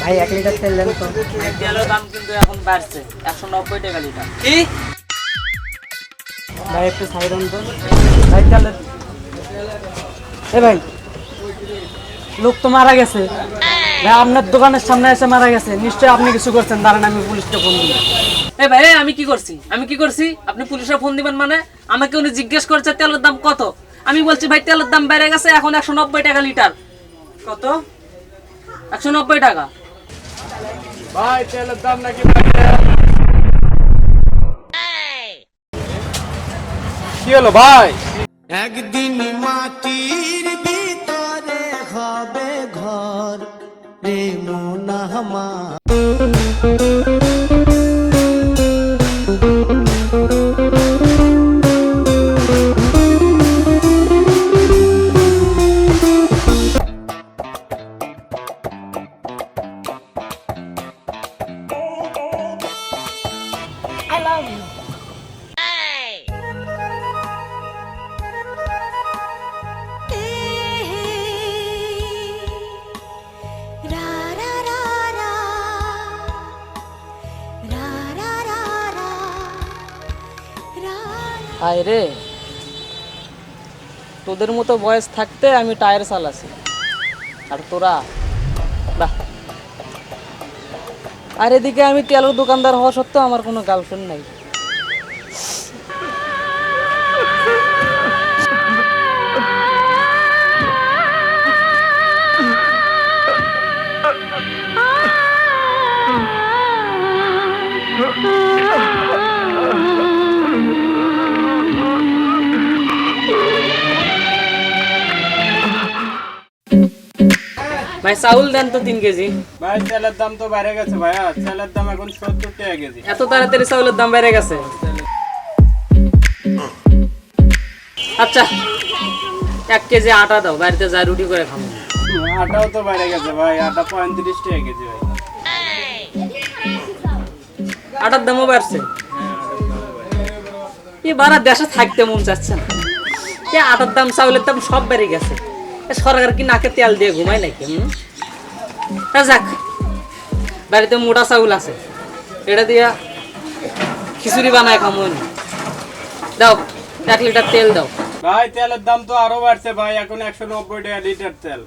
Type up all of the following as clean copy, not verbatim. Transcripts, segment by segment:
ভাই 1 লিটার তেল দেন তো। তেলের দাম কিন্তু এখন বাড়ছে, 190 টাকা লিটার। কি ভাই একটু সাইড অন তো। ভাই তেলের ভাই লোক তো মারা গেছে ভাই, আপনার দোকানের সামনে এসে মারা গেছে, নিশ্চয়ই আপনি কিছু করছেন। দাঁড়ান আমি পুলিশকে ফোন দিই। ভাই আমি কি করছি? আপনি পুলিশে ফোন দিবেন মানে? আমাকে উনি জিজ্ঞেস করছে তেলের দাম কত, আমি বলছি ভাই তেলের দাম বেড়ে গেছে, এখন 190 টাকা লিটার। কত? 190 টাকা। ভাই তেলের দাম নাকি কি হলো ভাই? একদিন মাটির ভিতরে হবে ঘর রে মন আমার। আয় রে, তোদের মতো বয়স থাকতে আমি টায়ার চালাছি, আর তোরা বাহ। আর এদিকে আমি তেলের দোকানদার হওয়া সত্ত্বেও আমার কোনো গার্লফ্রেন্ড নাই। ভাই চাউল দেন তো 3 কেজি। ভাই তেলের দাম তো বেড়ে গেছে ভাইয়া, তেলের দাম এখন 70 টাকা কেজি। এত তাড়াতাড়ি চাউলের দাম বেড়ে গেছে? আচ্ছা 1 কেজি আটা দাও, বাড়িতে যা রুটি করে খাবো। আটাও তো বেড়ে গেছে ভাই, আটা 35 টাকা কেজি ভাই। আটার দামও বাড়ছে? এবার আর দেশে থাকতে মন চাচ্ছে না। আটার দাম চাউলের দাম সব বেড়ে গেছে, সরকার কি নাকে তেল দিয়ে ঘুমায় নাকি? যাক, বাড়িতে মোটা চাউল আছে, এটা দিয়া খিচুড়ি বানায় খামো। দাও 1 লিটার তেল দাও। ভাই তেলের দাম তো আরো বাড়ছে ভাই, এখন 190 টাকা লিটার তেল।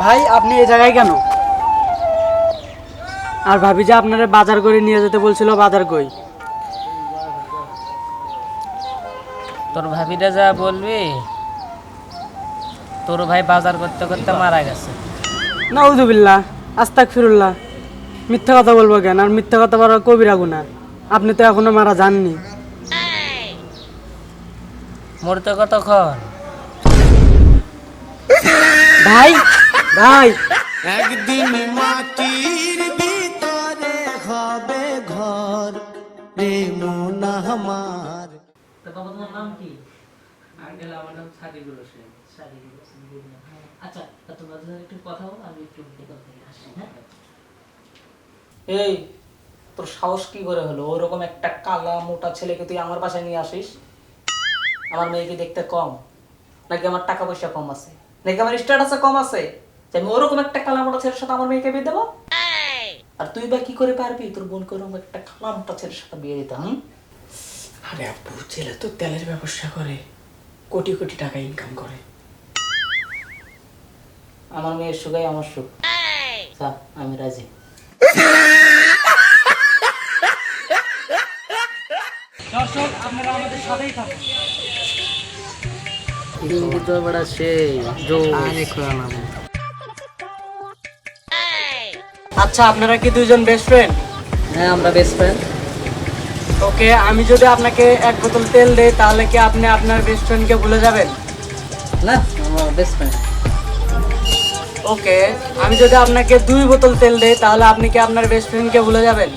ভাই আপনি এই জায়গায় কেন? আর ভাবি যে আপনারা বাজার করে নিয়ে যেতে বলছিল, বাজার কই? তোর ভাবিটা যা বলবি, তোর ভাই বাজার করতে করতে মারা গেছে। নাউযুবিল্লাহ, আস্তাগফিরুল্লাহ। মিথ্যা কথা বলবো কেন? আর মিথ্যা কথা বলার কবিরা গুনাহ। আপনি তো এখনো মারা যাননি। মরতে কতক্ষণ? ভাই ভাই একদিন মাটির ভিতরে হবে ঘর রে মন আমার। তা বাবা তোমার নাম কি? আঙ্কেল আমার নাম সাদিকুল হোসেন। সাদিকুল হোসেন, বুঝলাম। আচ্ছা, তা তোমরা দুজন একটু কথা বলো, আমি একটু দোকান থেকে আসি, হ্যাঁ? এই, তোর সাহস কি করে হলো ওরকম একটা কালা মোটা ছেলেকে তুই আমার বাসায় নিয়ে আসিস? আমার মেয়েকে দেখতে কম, নাকি আমার টাকা পয়সা কম আছে, নাকি আমার স্ট্যাটাসে কম আছে যে আমি ওরকম একটা কালা মোটা ছেলের সাথে আমার মেয়েকে বিয়ে দেবো? আর তুই বা কি করে পারবি তোর বোনকে ওরকম একটা কালা মোটা ছেলের সাথে বিয়ে দিতে? আরে আব্বু, ছেলে তো তেলের ব্যবসা করে, কোটি কোটি টাকা ইনকাম করে। আমার মেয়ের সুখাই আমার সুখ। যা, আমি রাজি। দর্শক, আপনারা আমাদের সাথেই থাকুন। কিন্তু তো বড় সেই আচ্ছা, আপনারা কি দুইজন বেস্ট ফ্রেন্ড? হ্যাঁ, আমরা বেস্ট ফ্রেন্ড। ওকে, আমি যদি আপনাকে 1 বোতল তেল দেই তাহলে কি আপনি আপনার বেস্ট ফ্রেন্ডকে ভুলে যাবেন? না, আমরা বেস্ট ফ্রেন্ড। ওকে, আমি যদি আপনাকে 2 বোতল তেল দেই তাহলে আপনি কি আপনার বেস্ট ফ্রেন্ডকে ভুলে যাবেন?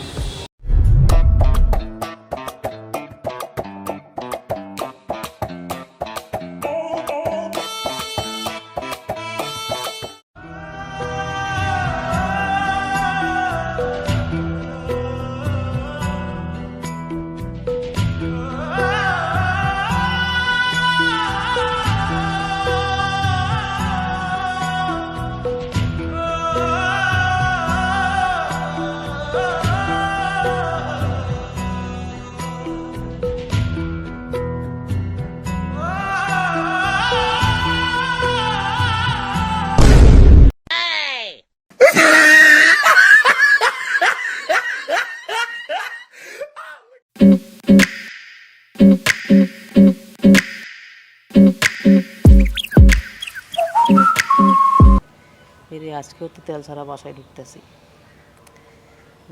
এরে, আজকেও তো তেল ছাড়া বাসায় ঢুকতেছি,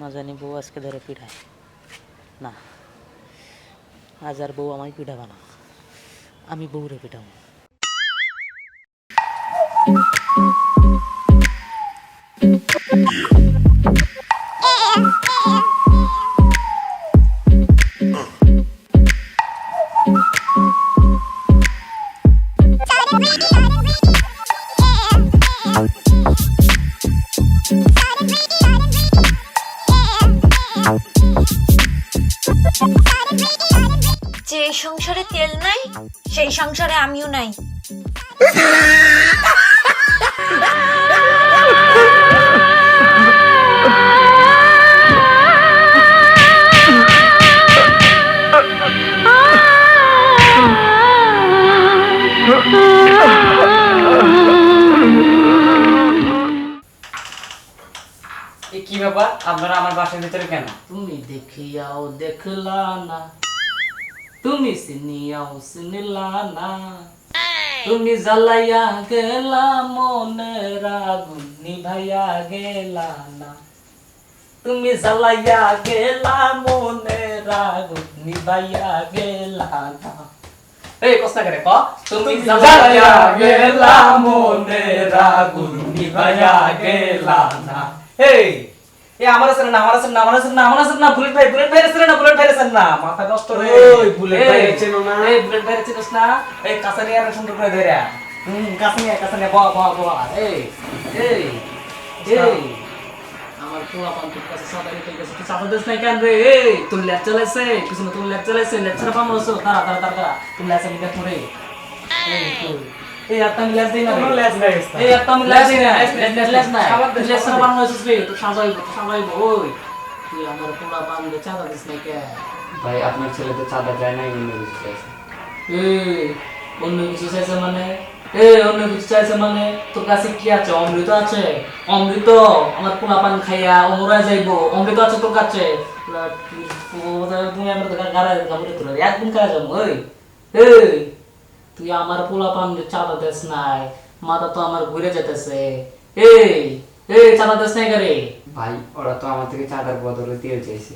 না জানি বউ আজকে ধরে পিঠায়। না, আজ আর বউ আমায় পিঠাবে না, আমি বউরে পিঠাবো। যে সংসারে তেল নাই সেই সংসারে আমিও নাই। কি ব্যাপার, আপনারা আমার বাসার ভিতরে কেন? তুমি দেখিয়াও দেখলা না, তুমি চিনিয়াও চিনিলা না, তুমি জ্বালাইয়া গেলা মনের আগুন নিভাইয়া গেলা না, তুমি জ্বালাইয়া গেলা মনের আগুন নিভাইয়া গেলা না। এই কষ্ট করে ক, তুমি জ্বালাইয়া গেলা মনের আগুন নিভাইয়া গেলা না। এই আমার আছে না, আমার আছে না, আমার আছে না, আমার আছে না, বুলেট ভাই আছে না, বুলেট ভাই আছে না, মাথা নষ্ট রে। ওই বুলেট ভাই চেনো না? এই বুলেট ভাই চিনিস না? এই কাছে নিয়ে আর সুন্দর করে ধরে কাছে নিয়ে বাহ বাহ বাহ। এই এই এই আমার পোলা পান্তুর কাছে সাদারি তোর কাছে তুই সাদা দেশ নাই কেন রে? এই তোর ল্যাপ চালাইছে কিছু না, তোর ল্যাপ চালাইছে, ল্যাপ ছাড়া পাম রসো তারা তারা তারা তোর ল্যাপ চালিয়ে দেখ রে। এই তোর এই একটা আমি ল্যাপ দিই না, কোনো ল্যাস নাই। এই একটা আমি ল্যাপ দিই না, ল্যাপ নাই, ল্যাপ ছাড়া পাম রসো রে, তো সাজাইবো তো সাজাইবো। ওই তুই আমার পোলা পান্তুর চাঁদা দিস নাই কে? ভাই আপনার ছেলে তো চাঁদা যায় না, অন্য কিছু চাইছে। এই অন্য কিছু চাইছে মানে? এই অন্য কিছু চাইছে মানে? তোর কাছে কি আছে? অমৃত আছে? অমৃত আমার পোলা পান খাইয়া অমরা যাইবো, অমৃত আছে তোর কাছে? তুমি আমার গাড়া গাবরে তোর একদিন কাজ যাবো। ওই এই তুই আমার পোলা পান চাঁদা দেশ নাই, মাথা তো আমার ঘুরে যেতেছে। এই এই চাঁদা দেশ নাই গারে? ভাই ওরা তো আমার থেকে চাঁদার বদলে তেল চাইছে।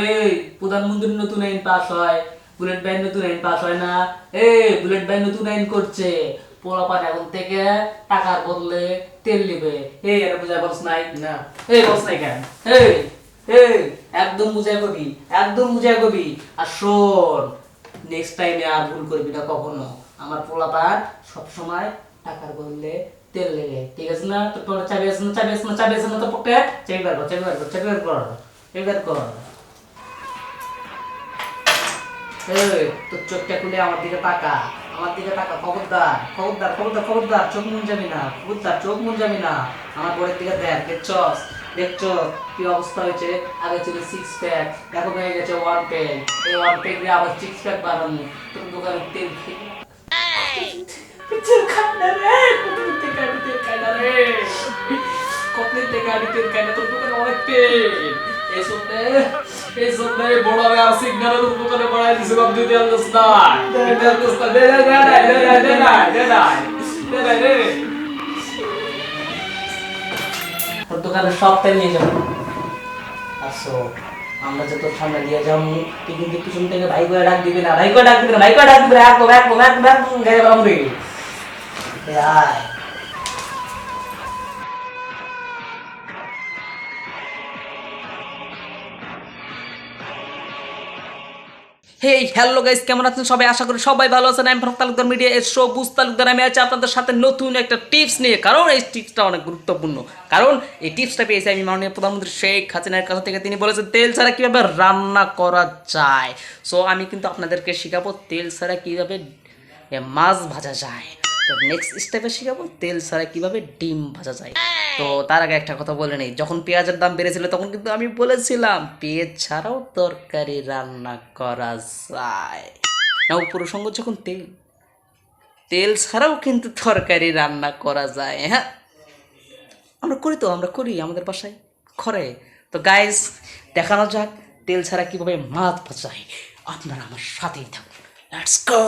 এই প্রধানমন্ত্রীর নতুন আইন পাস হয়, বুলেট ভাই নতুন আইন পাস হয় না? এই বুলেট ভাই নতুন আইন করছে, পোলাপান এখন থেকে টাকার বদলে তেল নিবে। এই এটা বুঝাই বলছ নাই? না। এই বলছ নাই কেন? এই এই একদম বুঝাই কবি, একদম বুঝাই কবি। আর শোন, নেক্সট টাইমে আর ভুল করবি না কখনো। আমার পোলাপান সবসময় টাকার বললে তেল লেগে, ঠিক আছে না? তোর পকেটে চাবি আছে না? চাবি আছে না? চাবি আছে না তোর পকেটে? চাবি বার কর, চাবি বার কর, চাবি বার কর, চাবি বার কর। এই তোর চোখটা খুলে আমার দিকে তাকা, আমার দিকে তাকা। খবরদার, খবরদার, খবরদার, খবরদার, চোখ মুন যাবি না, খবরদার, চোখ মুন যাবি না। আমার বোনের দিকে দেখ, দেখছস? দেখছো কি অবস্থা হয়েছে? আগে ছিল 6 প্যাক, এখন হয়ে গেছে 1 প্যাক। এই 1 প্যাক দিয়ে আবার 6 প্যাক বানানো। তোর দোকানে তেল খেয়ে তেল খাই না রে, কতদিন থেকে আমি তেল খাই না রে, কতদিন থেকে আমি তেল খাই না। তোর দোকানে অনেক তেল। এই সপ্তাহে বড় হবে আর সিগনালে তোর দোকানে বাড়াই দিছে, বাপ দিতে আলস না, দিতে আলস না। দে দে দে দে দে দে দে দে দে। তোর দোকানে সবটাই নিয়ে যাবো। আসো, আমরা যে তোর সামনে দিয়ে যাবো, তুই কিন্তু পিছন থেকে ভাই করে ডাক দিবি না, ভাই করে ডাক দিবি না, ভাই করে ডাক দিবি না। একদম একদম একদম একদম গায়ে গেলাম রে। আয় হেই হ্যালো গাইস, কেমন আছেন সবাই? আশা করি সবাই ভালো আছেন। আমি ফারুক তালুকদার মিডিয়া এর সবুজ তালুকদার। আমি আছি আপনাদের সাথে নতুন একটা টিপস নিয়ে। কারণ এই টিপসটা অনেক গুরুত্বপূর্ণ, কারণ এই টিপসটা পেয়েছি আমি মাননীয় প্রধানমন্ত্রী শেখ হাসিনার কাছ থেকে। তিনি বলেছেন তেল ছাড়া কীভাবে রান্না করা যায়। সো আমি কিন্তু আপনাদেরকে শেখাবো তেল ছাড়া কীভাবে মাছ ভাজা যায়। তো নেক্সট স্টেপে শেখাবো তেল ছাড়া কীভাবে ডিম ভাজা যায়। তো তার আগে একটা কথা বলে নেই, যখন পেঁয়াজের দাম বেড়েছিল তখন কিন্তু আমি বলেছিলাম পেঁয়াজ ছাড়াও তরকারি রান্না করা যায় না। উপরসঙ্গ যখন তেল, তেল ছাড়াও কিন্তু তরকারি রান্না করা যায়। হ্যাঁ, আমরা করি, তো আমরা করি আমাদের বাসায় করে। তো গাইস, দেখানো যাক তেল ছাড়া কীভাবে মাছ ভাজা যায়। আপনারা আমার সাথেই থাকুন, লেটস গো।